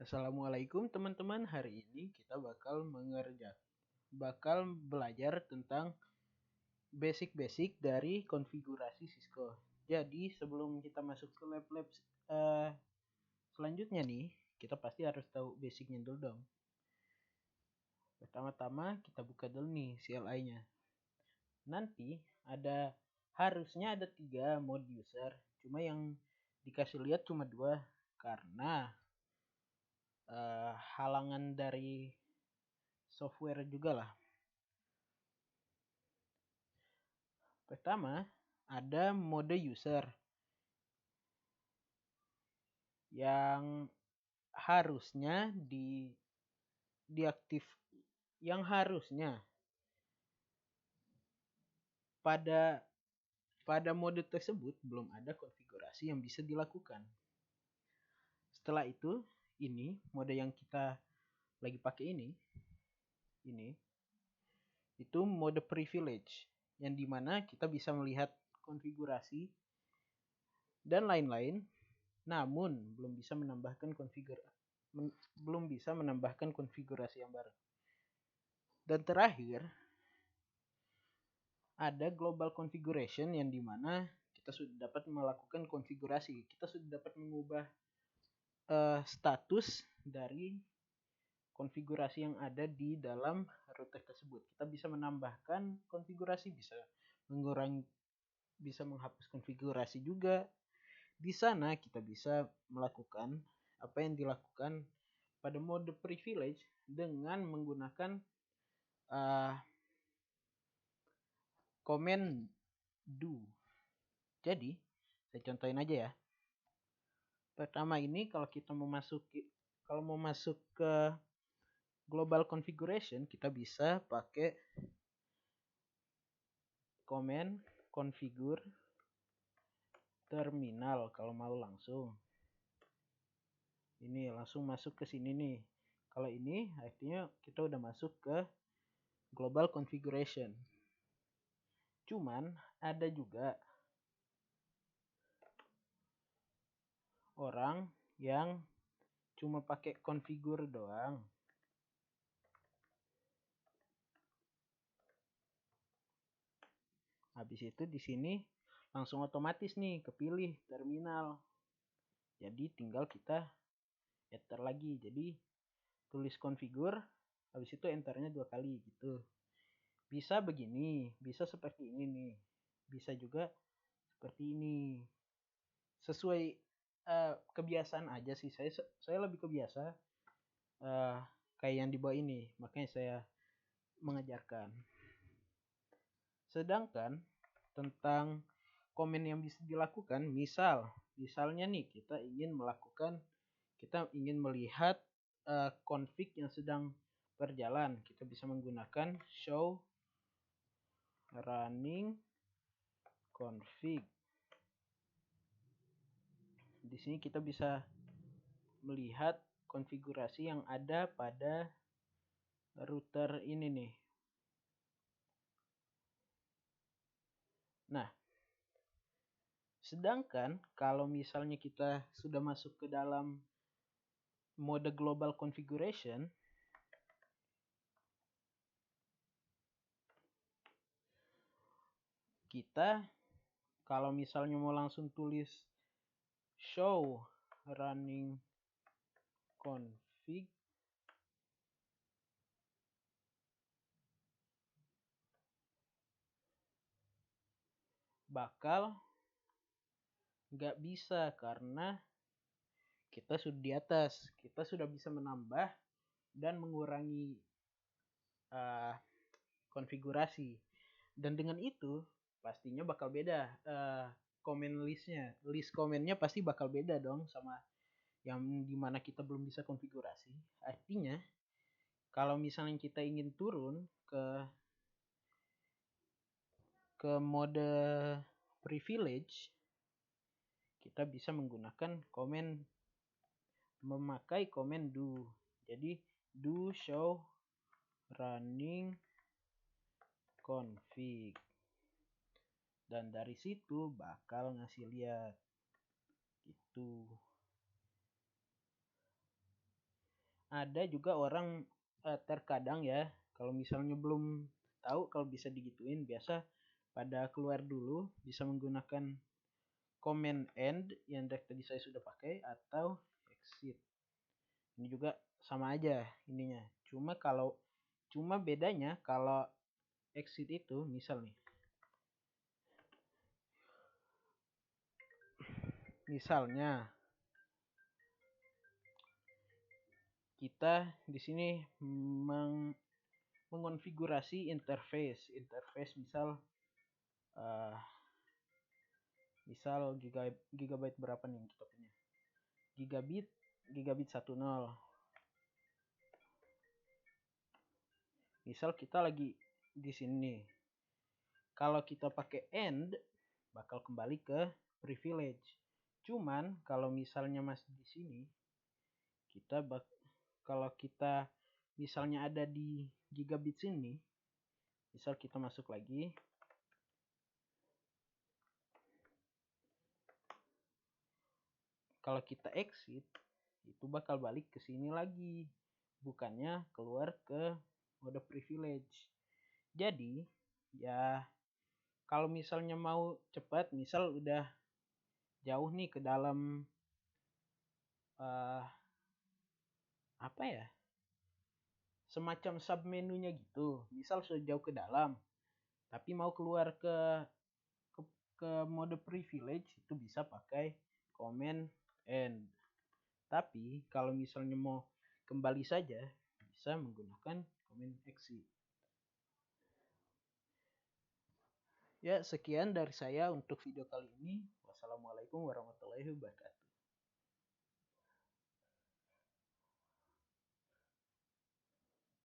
Assalamualaikum teman-teman. Hari ini kita bakal belajar tentang basic-basic dari konfigurasi Cisco. Jadi sebelum kita masuk ke lab-lab selanjutnya nih, kita pasti harus tahu basicnya dulu dong. Pertama-tama kita buka dulu nih CLI-nya. Nanti harusnya ada 3 mode user, cuma yang dikasih lihat cuma 2 karena halangan dari software juga lah. Pertama, ada mode user yang harusnya yang harusnya pada mode tersebut belum ada konfigurasi yang bisa dilakukan. Setelah itu, ini mode yang kita lagi pakai ini itu mode privilege yang dimana kita bisa melihat konfigurasi dan lain-lain, namun belum bisa menambahkan konfigurasi yang baru. Dan terakhir, ada global configuration yang dimana kita sudah dapat melakukan konfigurasi. Kita sudah dapat mengubah status dari konfigurasi yang ada di dalam router tersebut. Kita bisa menambahkan konfigurasi, bisa menghapus konfigurasi juga. Di sana kita bisa melakukan apa yang dilakukan pada mode privilege dengan menggunakan command do. Jadi, saya contohin aja ya. Pertama ini kalau mau masuk ke global configuration, kita bisa pakai command configure terminal kalau mau langsung. Ini langsung masuk ke sini nih. Kalau ini artinya kita udah masuk ke global configuration. Cuman ada juga orang yang cuma pakai configure doang. Habis itu di sini langsung otomatis nih kepilih terminal. Jadi tinggal kita enter lagi. Jadi tulis configure, habis itu enternya 2 kali gitu. Bisa begini, bisa seperti ini nih. Bisa juga seperti ini. Sesuai kebiasaan aja sih. Saya lebih kebiasa kayak yang di bawah ini, makanya saya mengajarkan. Sedangkan tentang komen yang bisa dilakukan, misalnya nih kita ingin melihat config yang sedang berjalan, kita bisa menggunakan show running config. Di sini kita bisa melihat konfigurasi yang ada pada router ini nih. Nah, sedangkan kalau misalnya kita sudah masuk ke dalam mode global configuration, kita kalau misalnya mau langsung tulis show running config, bakal nggak bisa karena kita sudah di atas. Kita sudah bisa menambah dan mengurangi konfigurasi. Dan dengan itu pastinya bakal beda comment listnya. List komennya pasti bakal beda dong sama yang dimana kita belum bisa konfigurasi. Artinya kalau misalnya kita ingin turun ke mode privilege, kita bisa memakai command do. Jadi do show running config. Dan dari situ bakal ngasih lihat gitu. Ada juga orang terkadang ya, kalau misalnya belum tahu kalau bisa digituin, biasa pada keluar dulu bisa menggunakan command end yang tadi saya sudah pakai atau exit. Ini juga sama aja ininya. Cuma bedanya kalau exit itu misalnya kita di sini mengonfigurasi interface misal gigabyte berapa nih kita punya, gigabit 10. Misal kita lagi di sini, kalau kita pakai end bakal kembali ke privilege. Cuman kalau misalnya masih di sini, kalau kita misalnya ada di gigabit sini, misal kita masuk lagi, kalau kita exit itu bakal balik ke sini lagi, bukannya keluar ke mode privilege. Jadi ya kalau misalnya mau cepat, misal udah jauh nih ke dalam apa ya, semacam submenunya gitu, misal sejauh ke dalam tapi mau keluar ke mode privilege, itu bisa pakai command end. Tapi kalau misalnya mau kembali saja, bisa menggunakan command exit. Ya, sekian dari saya untuk video kali ini. Wassalamualaikum warahmatullahi wabarakatuh.